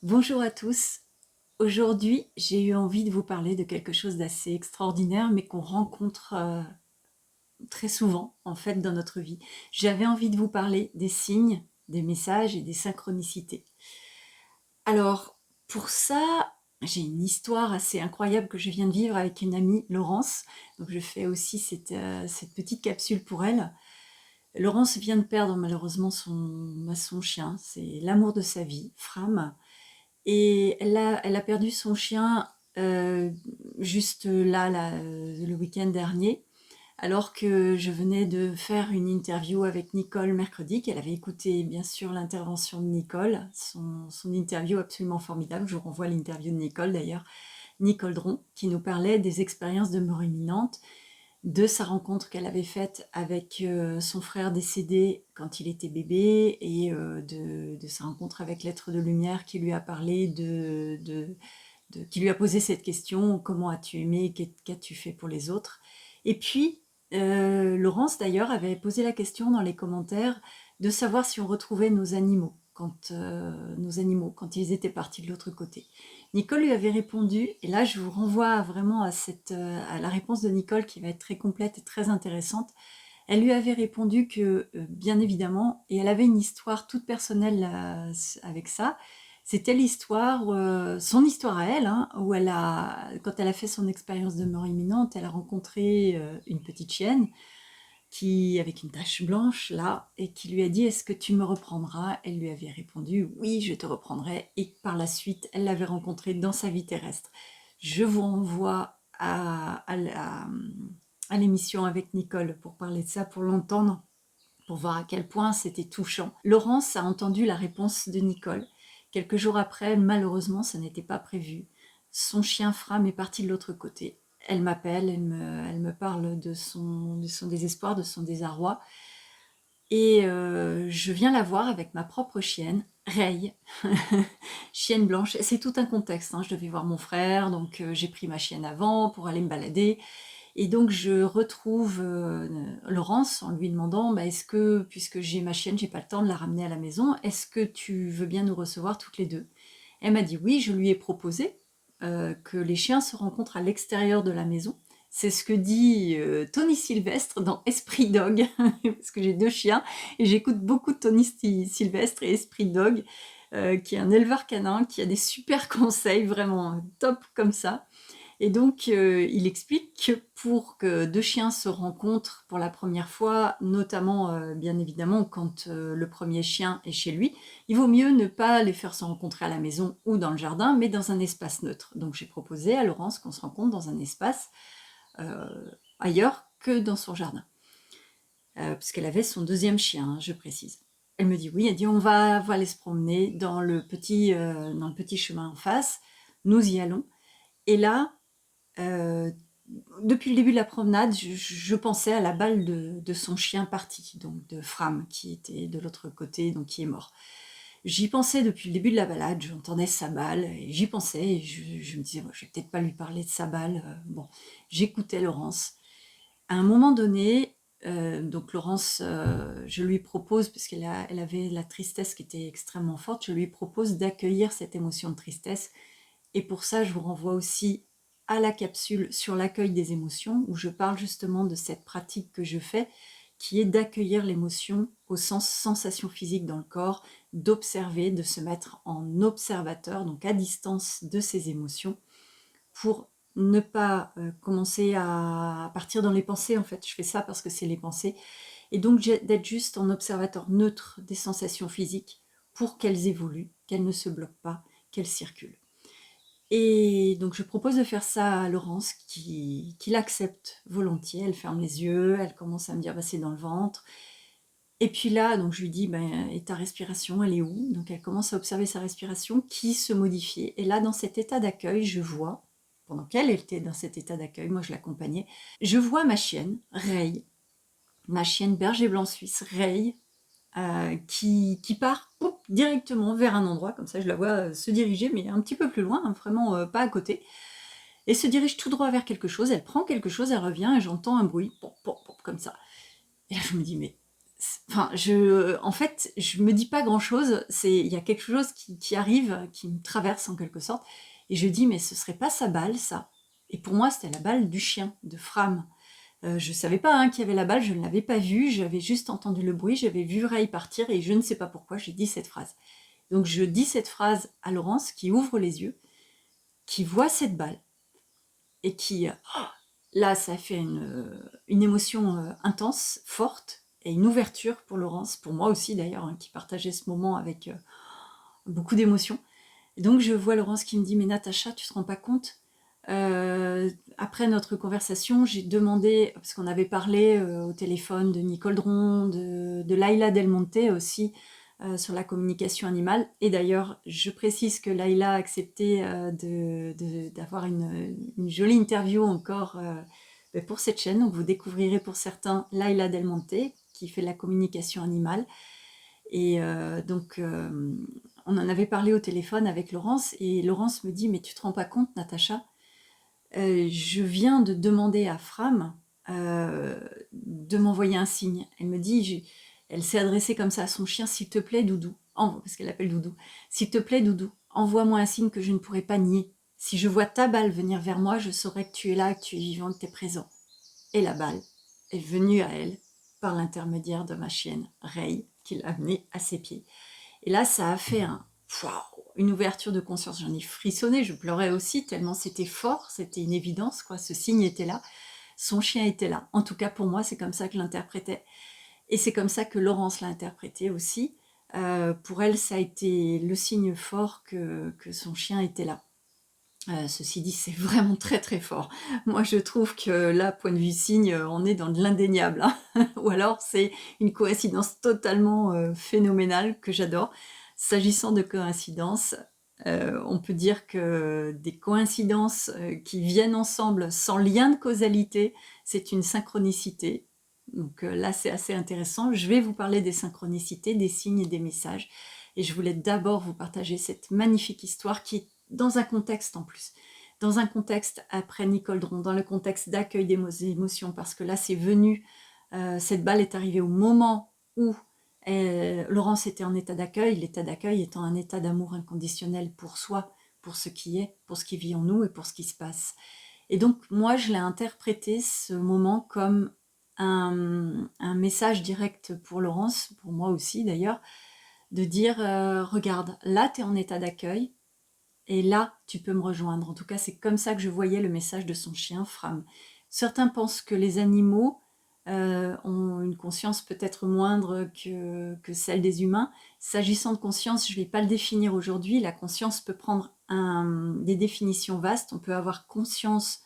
Bonjour à tous. Aujourd'hui, j'ai eu envie de vous parler de quelque chose d'assez extraordinaire, mais qu'on rencontre très souvent, en fait, dans notre vie. J'avais envie de vous parler des signes, des messages et des synchronicités. Alors, pour ça, j'ai une histoire assez incroyable que je viens de vivre avec une amie, Laurence. Donc, je fais aussi cette petite capsule pour elle. Laurence vient de perdre malheureusement son chien. C'est l'amour de sa vie, Fram. Et elle a perdu son chien juste là, le week-end dernier, alors que je venais de faire une interview avec Nicole mercredi, qu'elle avait écouté bien sûr l'intervention de Nicole, son interview absolument formidable. Je vous renvoie à l'interview de Nicole d'ailleurs, Nicole Dron, qui nous parlait des expériences de mort imminente, de sa rencontre qu'elle avait faite avec son frère décédé quand il était bébé et de sa rencontre avec l'être de lumière qui lui a parlé qui lui a posé cette question: comment as-tu aimé, qu'as-tu fait pour les autres? Et puis Laurence d'ailleurs avait posé la question dans les commentaires de savoir si on retrouvait nos animaux quand ils étaient partis de l'autre côté. Nicole lui avait répondu, et là je vous renvoie vraiment à la réponse de Nicole qui va être très complète et très intéressante. Elle lui avait répondu que, bien évidemment, et elle avait une histoire toute personnelle avec ça, c'était son histoire à elle, hein, où quand elle a fait son expérience de mort imminente, elle a rencontré une petite chienne avec une tache blanche là, et qui lui a dit: est-ce que tu me reprendras? Elle lui avait répondu: oui, je te reprendrai. Et par la suite, elle l'avait rencontré dans sa vie terrestre. Je vous renvoie à l'émission avec Nicole pour parler de ça, pour l'entendre, pour voir à quel point c'était touchant. Laurence a entendu la réponse de Nicole. Quelques jours après, malheureusement, ça n'était pas prévu. Son chien Fram est parti de l'autre côté. Elle m'appelle, elle me parle de son désespoir, de son désarroi. Et je viens la voir avec ma propre chienne, Ray, chienne blanche. C'est tout un contexte, hein. Je devais voir mon frère, donc j'ai pris ma chienne avant pour aller me balader. Et donc je retrouve Laurence en lui demandant: bah, est-ce que, puisque j'ai ma chienne, j'ai pas le temps de la ramener à la maison, est-ce que tu veux bien nous recevoir toutes les deux? Elle m'a dit oui. Je lui ai proposé que les chiens se rencontrent à l'extérieur de la maison. C'est ce que dit Tony Sylvestre dans Esprit Dog, parce que j'ai deux chiens et j'écoute beaucoup de Tony Sylvestre et Esprit Dog, qui est un éleveur canin, qui a des super conseils, vraiment top comme ça. Et donc, il explique que pour que deux chiens se rencontrent pour la première fois, notamment, bien évidemment, quand le premier chien est chez lui, il vaut mieux ne pas les faire se rencontrer à la maison ou dans le jardin, mais dans un espace neutre. Donc, j'ai proposé à Laurence qu'on se rencontre dans un espace ailleurs que dans son jardin, puisqu'elle avait son deuxième chien, hein, je précise. Elle me dit oui. Elle dit: on va aller se promener dans le petit chemin en face. Nous y allons. Et là, euh, depuis le début de la promenade, je pensais à la balle de son chien parti, donc de Fram, qui était de l'autre côté, donc qui est mort. J'y pensais depuis le début de la balade, j'entendais sa balle, et j'y pensais, et je me disais: bon, je vais peut-être pas lui parler de sa balle. Bon, j'écoutais Laurence. À un moment donné, donc Laurence, je lui propose, parce elle avait la tristesse qui était extrêmement forte, je lui propose d'accueillir cette émotion de tristesse. Et pour ça, je vous renvoie aussi à la capsule sur l'accueil des émotions, où je parle justement de cette pratique que je fais, qui est d'accueillir l'émotion au sens sensation physique dans le corps, d'observer, de se mettre en observateur, donc à distance de ces émotions, pour ne pas commencer à partir dans les pensées. En fait, je fais ça parce que c'est les pensées. Et donc d'être juste en observateur neutre des sensations physiques pour qu'elles évoluent, qu'elles ne se bloquent pas, qu'elles circulent. Et donc je propose de faire ça à Laurence, qui l'accepte volontiers. Elle ferme les yeux, elle commence à me dire: bah, c'est dans le ventre. Et puis là, donc je lui dis: ben, et ta respiration, elle est où? Donc elle commence à observer sa respiration qui se modifie. Et là, dans cet état d'accueil, je vois, pendant qu'elle était dans cet état d'accueil, moi je l'accompagnais, je vois ma chienne, Ray, ma chienne berger blanc suisse, Ray, qui part directement vers un endroit, comme ça je la vois se diriger, mais un petit peu plus loin, hein, vraiment pas à côté, et se dirige tout droit vers quelque chose. Elle prend quelque chose, elle revient, et j'entends un bruit, pop, pop, pop, comme ça. Et là je me dis: mais Enfin, en fait, je me dis pas grand-chose. Il y a quelque chose qui arrive, qui me traverse en quelque sorte. Et je dis, mais ce serait pas sa balle, ça. Et pour moi, c'était la balle du chien, de Fram. Je savais pas hein, qu'il y avait la balle, je ne l'avais pas vue, j'avais juste entendu le bruit, j'avais vu Ray partir et je ne sais pas pourquoi j'ai dit cette phrase. Donc je dis cette phrase à Laurence qui ouvre les yeux, qui voit cette balle et qui, là, ça a fait une émotion intense, forte et une ouverture pour Laurence, pour moi aussi d'ailleurs, hein, qui partageait ce moment avec beaucoup d'émotions. Et donc je vois Laurence qui me dit, mais Natacha, tu te rends pas compte après notre conversation, j'ai demandé, parce qu'on avait parlé au téléphone de Nicole Dron, de Laila Del Monte aussi, sur la communication animale. Et d'ailleurs, je précise que Laila a accepté d'avoir une jolie interview encore pour cette chaîne. Donc vous découvrirez pour certains Laila Del Monte, qui fait la communication animale. Et on en avait parlé au téléphone avec Laurence, et Laurence me dit, mais tu te rends pas compte, Natacha, je viens de demander à Fram de m'envoyer un signe. Elle me dit, elle s'est adressée comme ça à son chien, s'il te plaît, Doudou, parce qu'elle l'appelle Doudou, s'il te plaît, Doudou, envoie-moi un signe que je ne pourrai pas nier. Si je vois ta balle venir vers moi, je saurai que tu es là, que tu es vivant, que tu es présent. Et la balle est venue à elle par l'intermédiaire de ma chienne, Ray, qui l'a amenée à ses pieds. Et là, ça a fait une ouverture de conscience. J'en ai frissonné, je pleurais aussi, tellement c'était fort, c'était une évidence, quoi. Ce signe était là, son chien était là. En tout cas, pour moi, c'est comme ça que je l'interprétais. Et c'est comme ça que Laurence l'a interprété aussi. Pour elle, ça a été le signe fort que son chien était là. Ceci dit, c'est vraiment très très fort. Moi, je trouve que là, point de vue signe, on est dans de l'indéniable. Hein. Ou alors, c'est une coïncidence totalement phénoménale que j'adore. S'agissant de coïncidences, on peut dire que des coïncidences qui viennent ensemble sans lien de causalité, c'est une synchronicité. Donc là, c'est assez intéressant. Je vais vous parler des synchronicités, des signes et des messages. Et je voulais d'abord vous partager cette magnifique histoire qui est dans un contexte en plus, dans un contexte après Nicole Dron, dans le contexte d'accueil des émotions, parce que là c'est venu, cette balle est arrivée au moment où Laurence était en état d'accueil, l'état d'accueil étant un état d'amour inconditionnel pour soi, pour ce qui est, pour ce qui vit en nous et pour ce qui se passe. Et donc moi je l'ai interprété ce moment comme un message direct pour Laurence, pour moi aussi d'ailleurs, de dire regarde, là tu es en état d'accueil, et là, tu peux me rejoindre. En tout cas, c'est comme ça que je voyais le message de son chien, Fram. Certains pensent que les animaux ont une conscience peut-être moindre que celle des humains. S'agissant de conscience, je ne vais pas le définir aujourd'hui. La conscience peut prendre des définitions vastes. On peut avoir conscience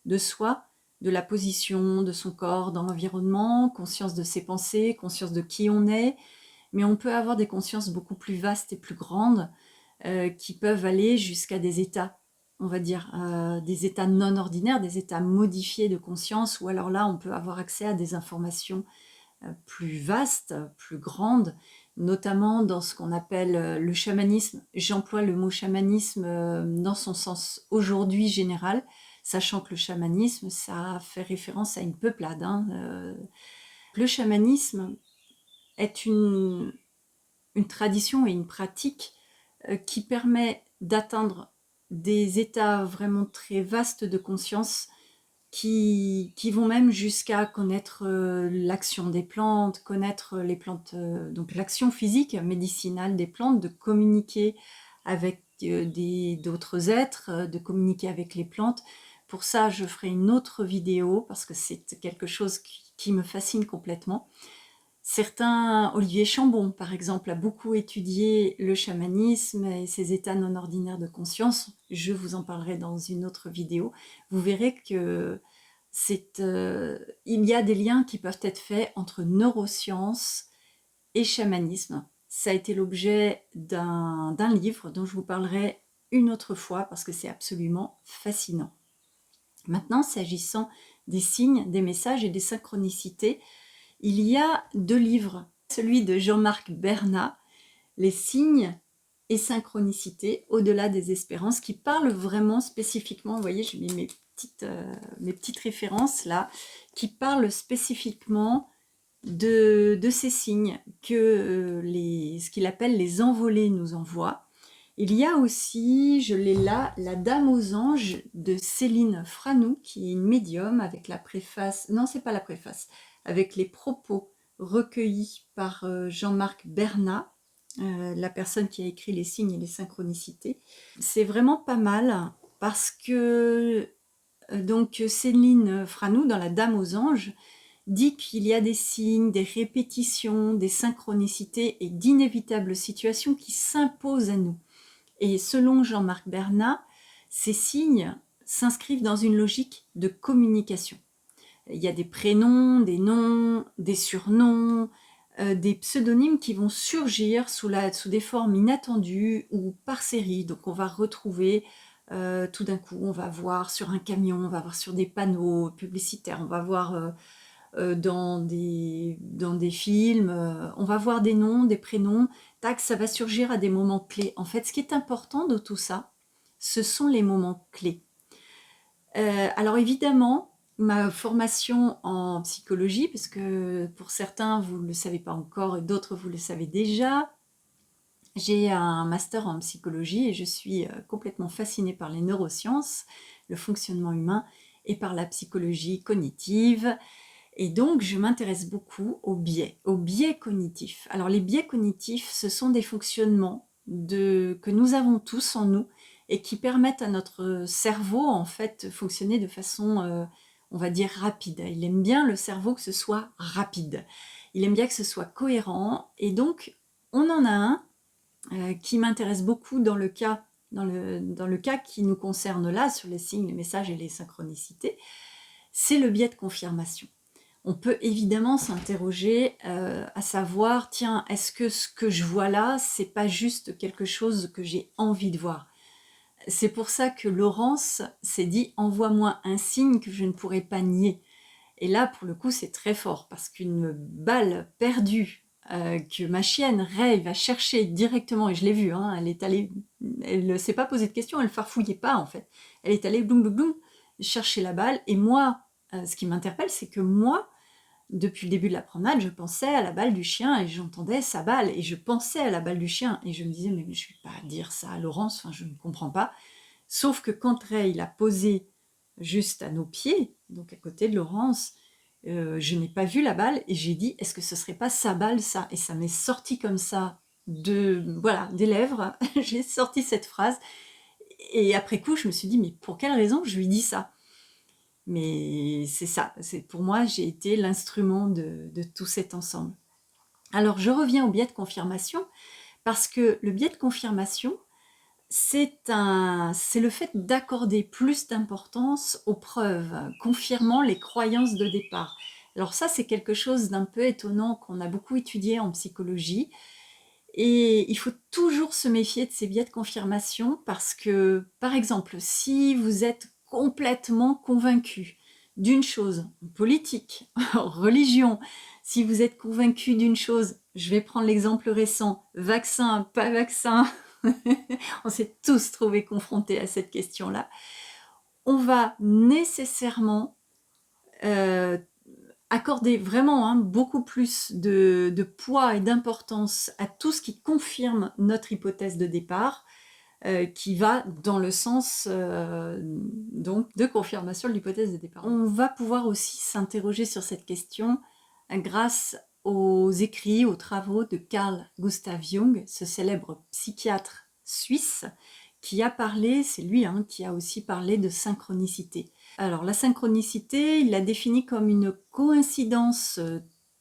de soi, de la position de son corps dans l'environnement, conscience de ses pensées, conscience de qui on est. Mais on peut avoir des consciences beaucoup plus vastes et plus grandes qui peuvent aller jusqu'à des états, on va dire, des états non ordinaires, des états modifiés de conscience, ou alors là, on peut avoir accès à des informations plus vastes, plus grandes, notamment dans ce qu'on appelle le chamanisme. J'emploie le mot chamanisme dans son sens aujourd'hui général, sachant que le chamanisme, ça fait référence à une peuplade. Hein. Le chamanisme est une tradition et une pratique qui permet d'atteindre des états vraiment très vastes de conscience qui vont même jusqu'à connaître l'action des plantes, connaître les plantes, donc l'action physique, médicinale des plantes, de communiquer avec d'autres êtres, de communiquer avec les plantes. Pour ça, je ferai une autre vidéo parce que c'est quelque chose qui me fascine complètement. Certains, Olivier Chambon par exemple, a beaucoup étudié le chamanisme et ses états non ordinaires de conscience. Je vous en parlerai dans une autre vidéo. Vous verrez que il y a des liens qui peuvent être faits entre neurosciences et chamanisme. Ça a été l'objet d'un livre dont je vous parlerai une autre fois parce que c'est absolument fascinant. Maintenant, s'agissant des signes, des messages et des synchronicités, il y a 2 livres, celui de Jean-Marc Bernat, Les signes et synchronicités au-delà des espérances, qui parle vraiment spécifiquement, vous voyez, j'ai mis mes petites références là, qui parlent spécifiquement de ces signes que ce qu'il appelle les envolées nous envoient. Il y a aussi, je l'ai là, La Dame aux Anges de Céline Franou, qui est une médium avec la préface, non c'est pas la préface, avec les propos recueillis par Jean-Marc Bernat, la personne qui a écrit Les signes et les synchronicités. C'est vraiment pas mal parce que donc Céline Franou, dans La Dame aux Anges, dit qu'il y a des signes, des répétitions, des synchronicités et d'inévitables situations qui s'imposent à nous. Et selon Jean-Marc Bernat, ces signes s'inscrivent dans une logique de communication. Il y a des prénoms, des noms, des surnoms, des pseudonymes qui vont surgir sous des formes inattendues ou par série. Donc on va retrouver tout d'un coup, on va voir sur un camion, on va voir sur des panneaux publicitaires, on va voir dans des films, on va voir des noms, des prénoms, tac, ça va surgir à des moments clés. En fait, ce qui est important de tout ça, ce sont les moments clés. Alors évidemment, ma formation en psychologie, parce que pour certains, vous ne le savez pas encore et d'autres, vous le savez déjà, j'ai un master en psychologie et je suis complètement fascinée par les neurosciences, le fonctionnement humain et par la psychologie cognitive. Et donc, je m'intéresse beaucoup aux biais cognitifs. Alors, les biais cognitifs, ce sont des fonctionnements que nous avons tous en nous et qui permettent à notre cerveau, en fait, de fonctionner de façon, on va dire, rapide. Il aime bien, le cerveau, que ce soit rapide. Il aime bien que ce soit cohérent. Et donc, on en a un qui m'intéresse beaucoup dans le cas qui nous concerne là, sur les signes, les messages et les synchronicités, c'est le biais de confirmation. On peut évidemment s'interroger à savoir, tiens, est-ce que ce que je vois là, c'est pas juste quelque chose que j'ai envie de voir? C'est pour ça que Laurence s'est dit, envoie-moi un signe que je ne pourrai pas nier. Et là, pour le coup, c'est très fort, parce qu'une balle perdue que ma chienne Ray va chercher directement, et je l'ai vu, hein, elle ne s'est pas posé de questions, elle farfouillait pas en fait. Elle est allée bloum bloum bloum chercher la balle, et moi, ce qui m'interpelle, c'est que moi, depuis le début de la promenade, je pensais à la balle du chien et j'entendais sa balle et je pensais à la balle du chien et je me disais mais je ne vais pas dire ça à Laurence, enfin je ne comprends pas. Sauf que quand Ray l'a posé juste à nos pieds, donc à côté de Laurence, je n'ai pas vu la balle et j'ai dit est-ce que ce serait pas sa balle ça? Et ça m'est sorti comme ça des lèvres, j'ai sorti cette phrase et après coup je me suis dit mais pour quelle raison je lui dis ça? Mais c'est ça, pour moi, j'ai été l'instrument de tout cet ensemble. Alors, je reviens au biais de confirmation, parce que le biais de confirmation, c'est le fait d'accorder plus d'importance aux preuves, confirmant les croyances de départ. Alors ça, c'est quelque chose d'un peu étonnant qu'on a beaucoup étudié en psychologie, et il faut toujours se méfier de ces biais de confirmation parce que, par exemple, si vous êtes complètement convaincu d'une chose, politique, religion, si vous êtes convaincu d'une chose, je vais prendre l'exemple récent, vaccin, pas vaccin, on s'est tous trouvés confrontés à cette question-là, on va nécessairement accorder vraiment beaucoup plus de poids et d'importance à tout ce qui confirme notre hypothèse de départ, qui va dans le sens donc de confirmation de l'hypothèse de départ. On va pouvoir aussi s'interroger sur cette question grâce aux écrits, aux travaux de Carl Gustav Jung, ce célèbre psychiatre suisse, qui a parlé, c'est lui qui a aussi parlé de synchronicité. Alors la synchronicité, il l'a définie comme une coïncidence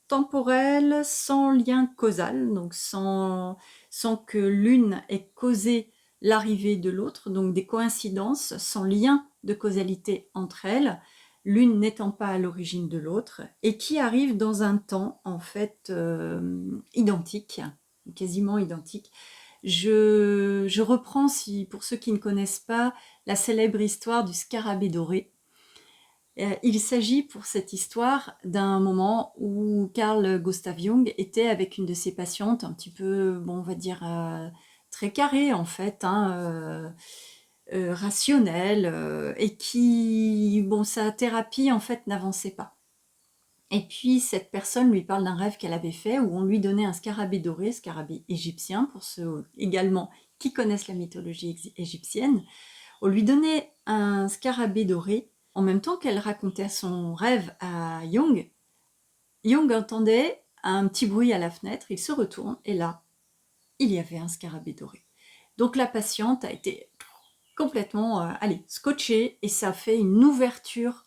temporelle sans lien causal, donc sans que l'une ait causé l'arrivée de l'autre, donc des coïncidences sans lien de causalité entre elles, l'une n'étant pas à l'origine de l'autre, et qui arrivent dans un temps en fait identique, quasiment identique. Je reprends, pour ceux qui ne connaissent pas, la célèbre histoire du scarabée doré. Il s'agit pour cette histoire d'un moment où Carl Gustav Jung était avec une de ses patientes, un petit peu, bon, on va dire, très carrée en fait, rationnelle, et qui, bon, sa thérapie en fait n'avançait pas. Et puis cette personne lui parle d'un rêve qu'elle avait fait où on lui donnait un scarabée doré, scarabée égyptien, pour ceux également qui connaissent la mythologie égyptienne. On lui donnait un scarabée doré en même temps qu'elle racontait son rêve à Jung. Jung entendait un petit bruit à la fenêtre, il se retourne et là, il y avait un scarabée doré. Donc la patiente a été complètement scotchée et ça a fait une ouverture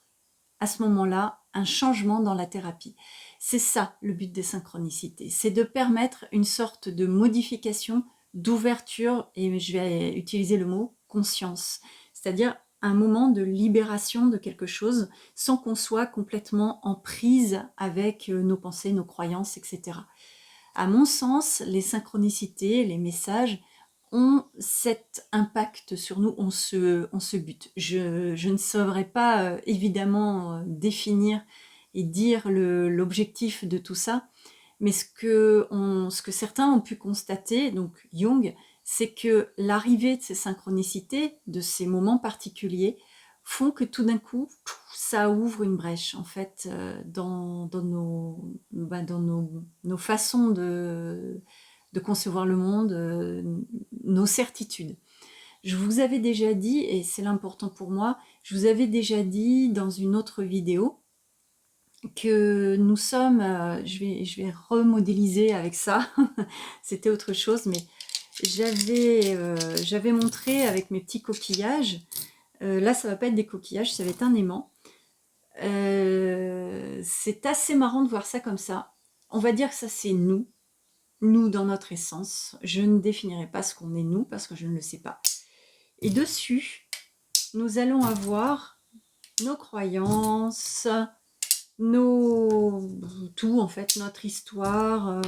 à ce moment-là, un changement dans la thérapie. C'est ça le but des synchronicités, c'est de permettre une sorte de modification, d'ouverture, et je vais utiliser le mot conscience, c'est-à-dire un moment de libération de quelque chose sans qu'on soit complètement en prise avec nos pensées, nos croyances, etc. À mon sens, les synchronicités, les messages ont cet impact sur nous, on se bute. Je ne saurais pas évidemment définir et dire l'objectif de tout ça, mais ce que certains ont pu constater, donc Jung, c'est que l'arrivée de ces synchronicités, de ces moments particuliers, font que tout d'un coup, ça ouvre une brèche en fait dans nos façons de concevoir le monde, nos certitudes. Je vous avais déjà dit, et c'est l'important pour moi, je vous avais déjà dit dans une autre vidéo que nous sommes, je vais remodéliser avec ça, c'était autre chose, mais j'avais montré avec mes petits coquillages, là ça va pas être des coquillages, ça va être un aimant. C'est assez marrant de voir ça comme ça. On va dire que ça c'est nous dans notre essence. Je ne définirai pas ce qu'on est nous parce que je ne le sais pas. Et dessus, nous allons avoir nos croyances, tout en fait, notre histoire,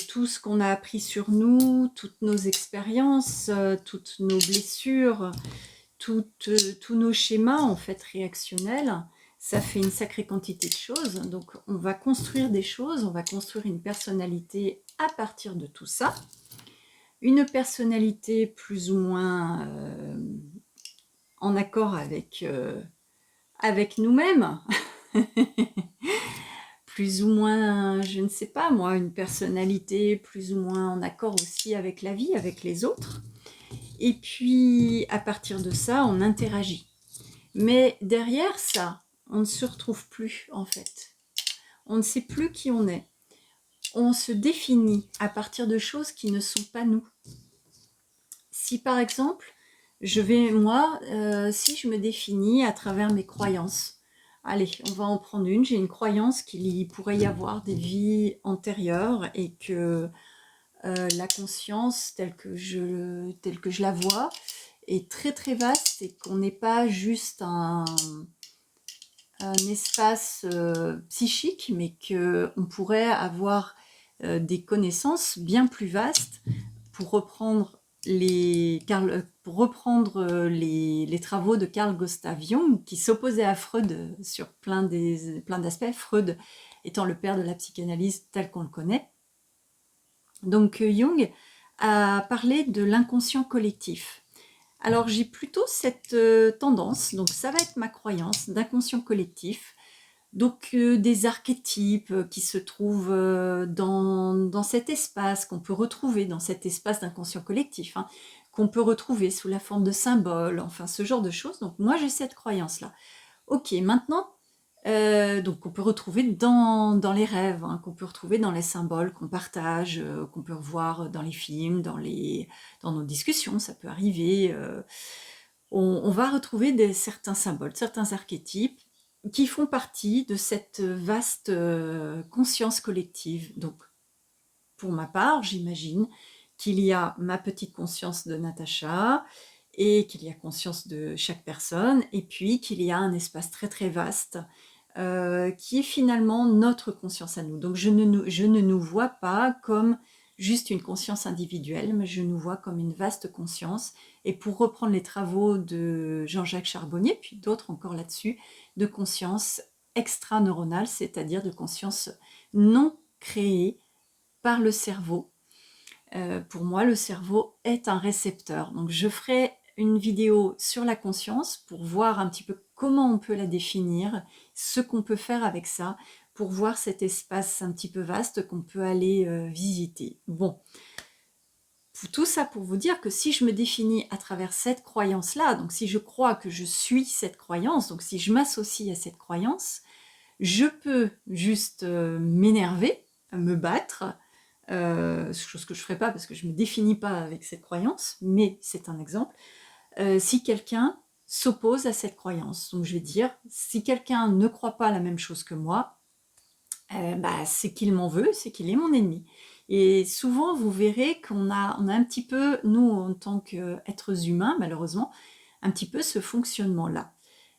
tout ce qu'on a appris sur nous, toutes nos expériences, toutes nos blessures, tous nos schémas en fait réactionnels. Ça fait une sacrée quantité de choses. Donc on va construire des choses, on va construire une personnalité à partir de tout ça. Une personnalité plus ou moins en accord avec nous-mêmes. Plus ou moins, je ne sais pas moi, une personnalité plus ou moins en accord aussi avec la vie, avec les autres. Et puis, à partir de ça, on interagit. Mais derrière ça, on ne se retrouve plus, en fait. On ne sait plus qui on est. On se définit à partir de choses qui ne sont pas nous. Si, par exemple, si je me définis à travers mes croyances, allez, on va en prendre une. J'ai une croyance qu'il pourrait y avoir des vies antérieures et que la conscience, telle que je la vois, est très très vaste et qu'on n'est pas juste un espace psychique, mais qu'on pourrait avoir des connaissances bien plus vastes pour reprendre les travaux de Carl Gustav Jung, qui s'opposait à Freud sur plein d'aspects, Freud étant le père de la psychanalyse tel qu'on le connaît. Donc Jung a parlé de l'inconscient collectif. Alors j'ai plutôt cette tendance, donc ça va être ma croyance, d'inconscient collectif, donc des archétypes qui se trouvent dans cet espace, qu'on peut retrouver dans cet espace d'inconscient collectif, hein, qu'on peut retrouver sous la forme de symboles, enfin ce genre de choses. Donc moi j'ai cette croyance-là. Ok, maintenant, donc on peut retrouver dans les rêves, hein, qu'on peut retrouver dans les symboles qu'on partage, qu'on peut revoir dans les films, dans nos discussions, ça peut arriver. On va retrouver certains symboles, certains archétypes qui font partie de cette vaste conscience collective. Donc, pour ma part, j'imagine qu'il y a ma petite conscience de Natacha et qu'il y a conscience de chaque personne, et puis qu'il y a un espace très très vaste qui est finalement notre conscience à nous. Donc je ne nous vois pas comme juste une conscience individuelle, mais je nous vois comme une vaste conscience. Et pour reprendre les travaux de Jean-Jacques Charbonnier, puis d'autres encore là-dessus, de conscience extra-neuronale, c'est-à-dire de conscience non créée par le cerveau. Pour moi, le cerveau est un récepteur. Donc je ferai une vidéo sur la conscience pour voir un petit peu comment on peut la définir, ce qu'on peut faire avec ça, pour voir cet espace un petit peu vaste qu'on peut aller visiter. Bon, tout ça pour vous dire que si je me définis à travers cette croyance-là, donc si je crois que je suis cette croyance, donc si je m'associe à cette croyance, je peux juste m'énerver, me battre, chose que je ne ferai pas parce que je ne me définis pas avec cette croyance, mais c'est un exemple, si quelqu'un s'oppose à cette croyance. Donc je vais dire, si quelqu'un ne croit pas la même chose que moi, bah, c'est qu'il m'en veut, c'est qu'il est mon ennemi. Et souvent, vous verrez on a un petit peu, nous, en tant qu'êtres humains, malheureusement, un petit peu ce fonctionnement-là.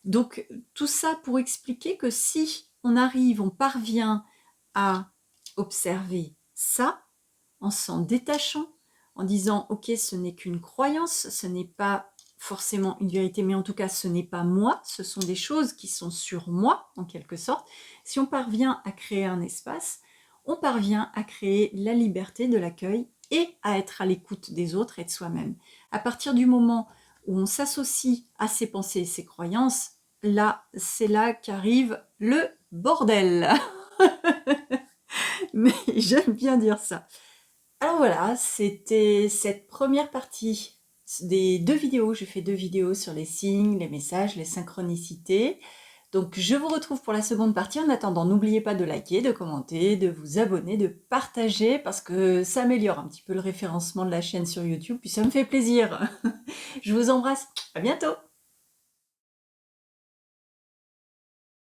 Donc, tout ça pour expliquer que si on parvient à observer ça, en s'en détachant, en disant « Ok, ce n'est qu'une croyance, ce n'est pas forcément une vérité, mais en tout cas, ce n'est pas moi, ce sont des choses qui sont sur moi, en quelque sorte. » Si on parvient à créer un espace, on parvient à créer la liberté de l'accueil et à être à l'écoute des autres et de soi-même. À partir du moment où on s'associe à ses pensées et ses croyances, là, c'est là qu'arrive le bordel. Mais j'aime bien dire ça. Alors voilà, c'était cette première partie des 2 vidéos. J'ai fait 2 vidéos sur les signes, les messages, les synchronicités. Donc je vous retrouve pour la seconde partie. En attendant, n'oubliez pas de liker, de commenter, de vous abonner, de partager parce que ça améliore un petit peu le référencement de la chaîne sur YouTube, puis ça me fait plaisir. Je vous embrasse, à bientôt!